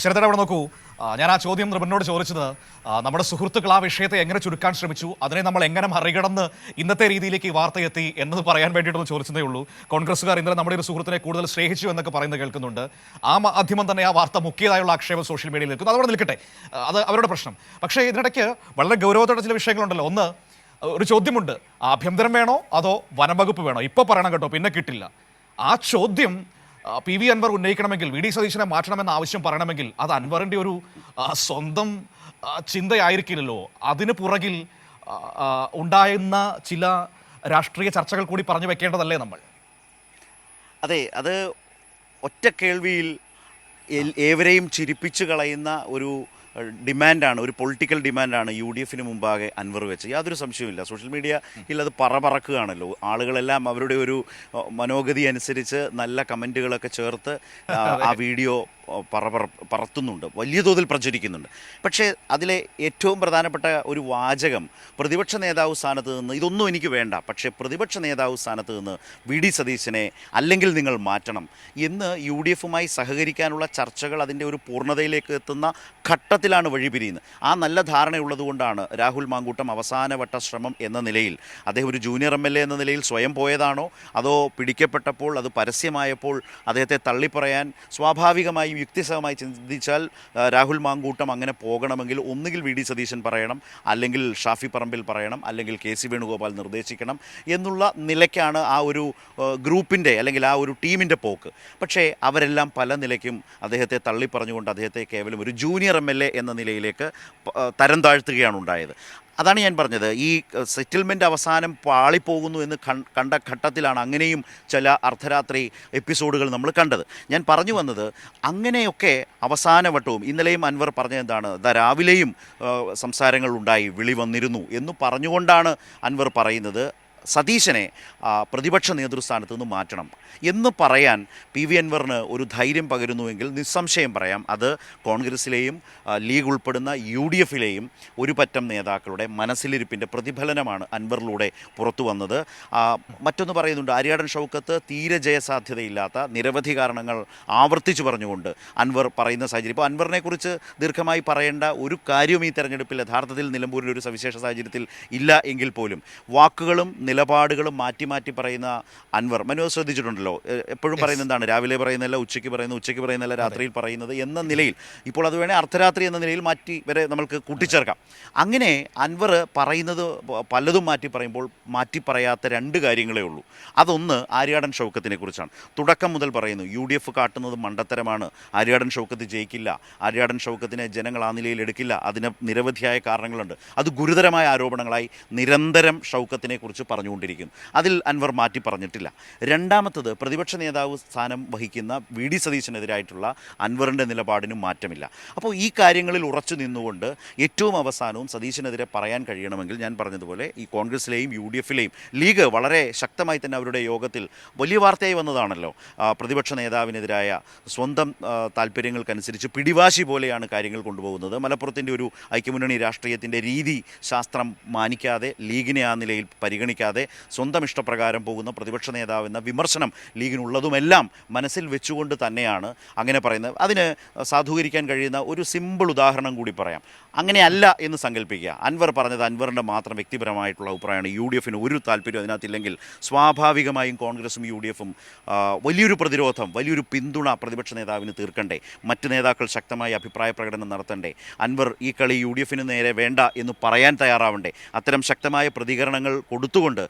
ശരത്തേടെ അവിടെ നോക്കൂ. ഞാൻ ആ ചോദ്യം നിർമ്മലിനോട് ചോദിച്ചത് നമ്മുടെ സുഹൃത്തുക്കൾ ആ വിഷയത്തെ എങ്ങനെ ചുരുക്കാൻ ശ്രമിച്ചു, അതിനെ നമ്മൾ എങ്ങനെ മറികടന്ന് ഇന്നത്തെ രീതിയിലേക്ക് ഈ വാർത്ത എത്തി എന്നത് പറയാൻ വേണ്ടിയിട്ടൊന്ന് ചോദിച്ചതേ ഉള്ളൂ. കോൺഗ്രസ്സുകാർ ഇന്നലെ നമ്മുടെ ഒരു സുഹൃത്തിനെ കൂടുതൽ സ്നേഹിച്ചു എന്നൊക്കെ പറയുന്നത് കേൾക്കുന്നുണ്ട്. ആ മാധ്യമം തന്നെ ആ വാർത്ത മുക്കിയതായുള്ള ആക്ഷേപം സോഷ്യൽ മീഡിയയിൽ നിൽക്കുന്നു. അതവിടെ നിൽക്കട്ടെ, അത് അവരുടെ പ്രശ്നം. പക്ഷേ ഇതിനിടയ്ക്ക് വളരെ ഗൗരവത്തോടെ ചില വിഷയങ്ങളുണ്ടല്ലോ. ഒന്ന്, ഒരു ചോദ്യമുണ്ട്, ആഭ്യന്തരം വേണോ അതോ വനംവകുപ്പ് വേണോ? ഇപ്പോൾ പറയണം കേട്ടോ, പിന്നെ കിട്ടില്ല. ആ ചോദ്യം പി വി അൻവർ ഉന്നയിക്കണമെങ്കിൽ, വി ഡി സതീശനെ മാറ്റണമെന്ന ആവശ്യം പറയണമെങ്കിൽ അത് അൻവറിൻ്റെ ഒരു സ്വന്തം ചിന്തയായിരിക്കില്ലല്ലോ. അതിന് പുറകിൽ ഉണ്ടായിരുന്ന ചില രാഷ്ട്രീയ ചർച്ചകൾ കൂടി പറഞ്ഞു വെക്കേണ്ടതല്ലേ നമ്മൾ? അതെ, അത് ഒറ്റ കേൾവിയിൽ ഏവരെയും ചിരിപ്പിച്ചു കളയുന്ന ഒരു ഡിമാൻഡാണ്, ഒരു പൊളിറ്റിക്കൽ ഡിമാൻഡാണ് യു ഡി എഫിന് മുമ്പാകെ അൻവർ വെച്ച്. യാതൊരു സംശയവുമില്ല. സോഷ്യൽ മീഡിയയിൽ അത് പറക്കുകയാണല്ലോ. ആളുകളെല്ലാം അവരുടെ ഒരു മനോഗതി അനുസരിച്ച് നല്ല കമൻറ്റുകളൊക്കെ ചേർത്ത് ആ വീഡിയോ പറത്തുന്നുണ്ട്, വലിയ തോതിൽ പ്രചരിക്കുന്നുണ്ട്. പക്ഷേ അതിലെ ഏറ്റവും പ്രധാനപ്പെട്ട ഒരു വാചകം, പ്രതിപക്ഷ നേതാവ് സ്ഥാനത്ത് നിന്ന് ഇതൊന്നും എനിക്ക് വേണ്ട, പക്ഷേ പ്രതിപക്ഷ നേതാവ് സ്ഥാനത്ത് നിന്ന് വി ഡി സതീശനെ അല്ലെങ്കിൽ നിങ്ങൾ മാറ്റണം എന്ന് യു ഡി എഫുമായി സഹകരിക്കാനുള്ള ചർച്ചകൾ അതിൻ്റെ ഒരു പൂർണ്ണതയിലേക്ക് എത്തുന്ന ഘട്ടത്തിലാണ് വഴിപിരിയുന്നത്. ആ നല്ല ധാരണയുള്ളതുകൊണ്ടാണ് രാഹുൽ മാങ്കൂട്ടം അവസാനവട്ട ശ്രമം എന്ന നിലയിൽ, അദ്ദേഹം ഒരു ജൂനിയർ എം എൽ എ എന്ന നിലയിൽ സ്വയം പോയതാണോ അതോ പിടിക്കപ്പെട്ടപ്പോൾ അത് പരസ്യമായപ്പോൾ അദ്ദേഹത്തെ തള്ളിപ്പറയാൻ സ്വാഭാവികമായി യുക്തിസഹമായി ചിന്തിച്ചാൽ രാഹുൽ മാങ്കൂട്ടം അങ്ങനെ പോകണമെങ്കിൽ ഒന്നുകിൽ വി ഡി സതീശൻ പറയണം, അല്ലെങ്കിൽ ഷാഫി പറമ്പിൽ പറയണം, അല്ലെങ്കിൽ കെ സി വേണുഗോപാൽ നിർദ്ദേശിക്കണം എന്നുള്ള നിലയ്ക്കാണ് ആ ഒരു ഗ്രൂപ്പിൻ്റെ അല്ലെങ്കിൽ ആ ഒരു ടീമിൻ്റെ പോക്ക്. പക്ഷേ അവരെല്ലാം പല നിലയ്ക്കും അദ്ദേഹത്തെ തള്ളിപ്പറഞ്ഞുകൊണ്ട് അദ്ദേഹത്തെ കേവലം ഒരു ജൂനിയർ എം എൽ എ എന്ന നിലയിലേക്ക് തരം താഴ്ത്തുകയാണ് ഉണ്ടായത്. അതാണ് ഞാൻ പറഞ്ഞത്, ഈ സെറ്റിൽമെൻ്റ് അവസാനം പാളിപ്പോകുന്നു എന്ന് കണ്ട ഘട്ടത്തിലാണ് അങ്ങനെയും ചില അർദ്ധരാത്രി എപ്പിസോഡുകൾ നമ്മൾ കണ്ടത്. ഞാൻ പറഞ്ഞു വന്നത്, അങ്ങനെയൊക്കെ അവസാനവട്ടവും ഇന്നലെയും അൻവർ പറഞ്ഞത് എന്താണ്, രാവിലെയും സംസാരങ്ങൾ ഉണ്ടായി, വിളി വന്നിരുന്നു എന്ന് പറഞ്ഞുകൊണ്ടാണ് അൻവർ പറയുന്നത് സതീശനെ പ്രതിപക്ഷ നേതൃസ്ഥാനത്ത് നിന്ന് മാറ്റണം എന്ന് പറയാൻ പി വി അൻവറിന് ഒരു ധൈര്യം പകരുന്നുവെങ്കിൽ നിസ്സംശയം പറയാം അത് കോൺഗ്രസിലെയും ലീഗ് ഉൾപ്പെടുന്ന യു ഡി എഫിലെയും ഒരു പറ്റം നേതാക്കളുടെ മനസ്സിലിരിപ്പിൻ്റെ പ്രതിഫലനമാണ് അൻവറിലൂടെ പുറത്തു വന്നത്. മറ്റൊന്ന് പറയുന്നുണ്ട്, ആര്യാടൻ ഷൗക്കത്ത് തീരെ ജയസാധ്യതയില്ലാത്ത നിരവധി കാരണങ്ങൾ ആവർത്തിച്ചു പറഞ്ഞുകൊണ്ട് അൻവർ പറയുന്ന സാഹചര്യം. ഇപ്പോൾ അൻവറിനെക്കുറിച്ച് ദീർഘമായി പറയേണ്ട ഒരു കാര്യവും ഈ തെരഞ്ഞെടുപ്പിൽ യഥാർത്ഥത്തിൽ നിലമ്പൂരിൽ ഒരു സവിശേഷ സാഹചര്യത്തിൽ ഇല്ല എങ്കിൽ പോലും വാക്കുകളും നിലപാടുകളും മാറ്റി മാറ്റി പറയുന്ന അൻവർ, മനു ശ്രദ്ധിച്ചിട്ടുണ്ടല്ലോ, എപ്പോഴും പറയുന്നത് എന്താണ്, രാവിലെ പറയുന്നതല്ല ഉച്ചയ്ക്ക് പറയുന്നതല്ല രാത്രിയിൽ പറയുന്നത് എന്ന നിലയിൽ, ഇപ്പോൾ അത് വേണേൽ അർദ്ധരാത്രി എന്ന നിലയിൽ മാറ്റി വരെ നമ്മൾക്ക് കൂട്ടിച്ചേർക്കാം. അങ്ങനെ അൻവർ പറയുന്നത് പലതും മാറ്റി പറയുമ്പോൾ മാറ്റി പറയാത്ത രണ്ട് കാര്യങ്ങളേ ഉള്ളൂ. അതൊന്ന് ആര്യാടൻ ഷൗക്കത്തിനെ കുറിച്ചാണ്. തുടക്കം മുതൽ പറയുന്നു യു ഡി എഫ് കാട്ടുന്നത് മണ്ടത്തരമാണ്, ആര്യാടൻ ഷൗക്കത്ത് ജയിക്കില്ല, ആര്യാടൻ ഷൗക്കത്തിനെ ജനങ്ങൾ ആ നിലയിൽ എടുക്കില്ല, അതിന് നിരവധിയായ കാരണങ്ങളുണ്ട്. അത് ഗുരുതരമായ ആരോപണങ്ങളായി നിരന്തരം ഷൗക്കത്തിനെ കുറിച്ച് പറഞ്ഞുകൊണ്ടിരിക്കുന്നു. അതിൽ അൻവർ മാറ്റി പറഞ്ഞിട്ടില്ല. രണ്ടാമത്തത്, പ്രതിപക്ഷ നേതാവ് സ്ഥാനം വഹിക്കുന്ന വി ഡി സതീശനെതിരായിട്ടുള്ള അൻവറിൻ്റെ നിലപാടിനും മാറ്റമില്ല. അപ്പോൾ ഈ കാര്യങ്ങളിൽ ഉറച്ചു നിന്നുകൊണ്ട് ഏറ്റവും അവസാനവും സതീശനെതിരെ പറയാൻ കഴിയണമെങ്കിൽ ഞാൻ പറഞ്ഞതുപോലെ ഈ കോൺഗ്രസിലെയും യു ഡി എഫിലെയും ലീഗ് വളരെ ശക്തമായി തന്നെ അവരുടെ യോഗത്തിൽ വലിയ വാർത്തയായി വന്നതാണല്ലോ, പ്രതിപക്ഷ നേതാവിനെതിരായ സ്വന്തം താല്പര്യങ്ങൾക്കനുസരിച്ച് പിടിവാശി പോലെയാണ് കാര്യങ്ങൾ കൊണ്ടുപോകുന്നത്. മലപ്പുറത്തിൻ്റെ ഒരു ഐക്യമുന്നണി രാഷ്ട്രീയത്തിൻ്റെ രീതി ശാസ്ത്രം മാനിക്കാതെ, ലീഗിനെ ആ നിലയിൽ പരിഗണിക്കാതെ സ്വന്തം ഇഷ്ടപ്രകാരം പോകുന്ന പ്രതിപക്ഷ നേതാവെന്ന വിമർശനം ലീഗിനുള്ളതുമെല്ലാം മനസ്സിൽ വെച്ചുകൊണ്ട് തന്നെയാണ് അങ്ങനെ പറയുന്നത്. അതിന് സാധൂകരിക്കാൻ കഴിയുന്ന ഒരു സിമ്പിൾ ഉദാഹരണം കൂടി പറയാം. അങ്ങനെയല്ല എന്ന് സങ്കല്പിക്കുക, അൻവർ പറഞ്ഞത് അൻവറിൻ്റെ മാത്രം വ്യക്തിപരമായിട്ടുള്ള അഭിപ്രായമാണ്, യു ഡി എഫിന് ഒരു താല്പര്യം അതിനകത്തില്ലെങ്കിൽ സ്വാഭാവികമായും കോൺഗ്രസും യു ഡി എഫും വലിയൊരു പ്രതിരോധം, വലിയൊരു പിന്തുണ പ്രതിപക്ഷ നേതാവിന് തീർക്കണ്ടേ, മറ്റ് നേതാക്കൾ ശക്തമായി അഭിപ്രായ പ്രകടനം നടത്തണ്ടേ, അൻവർ ഈ കളി യു ഡി എഫിന് നേരെ വേണ്ട എന്ന് പറയാൻ തയ്യാറാവണ്ടേ, അത്തരം ശക്തമായ പ്രതികരണങ്ങൾ കൊടുത്തുകൊണ്ട്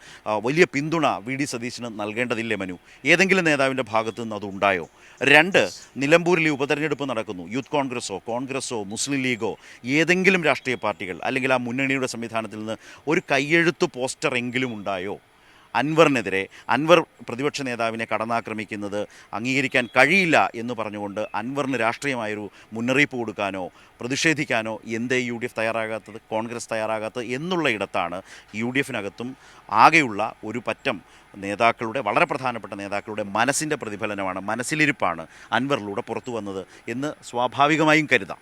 വലിയ പിന്തുണ വി ഡി സതീശന് നൽകേണ്ടതില്ലേ മനു? ഏതെങ്കിലും നേതാവിൻ്റെ ഭാഗത്തു നിന്ന് അതുണ്ടായോ? രണ്ട്, നിലമ്പൂരിൽ ഉപതെരഞ്ഞെടുപ്പ് നടക്കുന്നു, യൂത്ത് കോൺഗ്രസോ മുസ്ലിം ലീഗോ ഏതെങ്കിലും രാഷ്ട്രീയ പാർട്ടികൾ അല്ലെങ്കിൽ ആ മുന്നണിയുടെ സംവിധാനത്തിൽ നിന്ന് ഒരു കയ്യെഴുത്ത് പോസ്റ്റർ എങ്കിലും ഉണ്ടായോ? അൻവറിനെതിരെ അൻവർ പ്രതിപക്ഷ നേതാവിനെ കടന്നാക്രമിക്കുന്നത് അംഗീകരിക്കാൻ കഴിയില്ല എന്ന് പറഞ്ഞുകൊണ്ട് അൻവറിന് രാഷ്ട്രീയമായൊരു മുന്നറിയിപ്പ് കൊടുക്കാനോ പ്രതിഷേധിക്കാനോ എന്തേ യു ഡി എഫ് തയ്യാറാകാത്തത്, കോൺഗ്രസ് തയ്യാറാകാത്തത് എന്നുള്ള ഇടത്താണ് യു ഡി എഫിനകത്തും ആകെയുള്ള ഒരു പറ്റം നേതാക്കളുടെ, വളരെ പ്രധാനപ്പെട്ട നേതാക്കളുടെ മനസ്സിൻ്റെ പ്രതിഫലനമാണ്, മനസ്സിലിരിപ്പാണ് അൻവറിലൂടെ പുറത്തു വന്നത് എന്ന് സ്വാഭാവികമായും കരുതാം.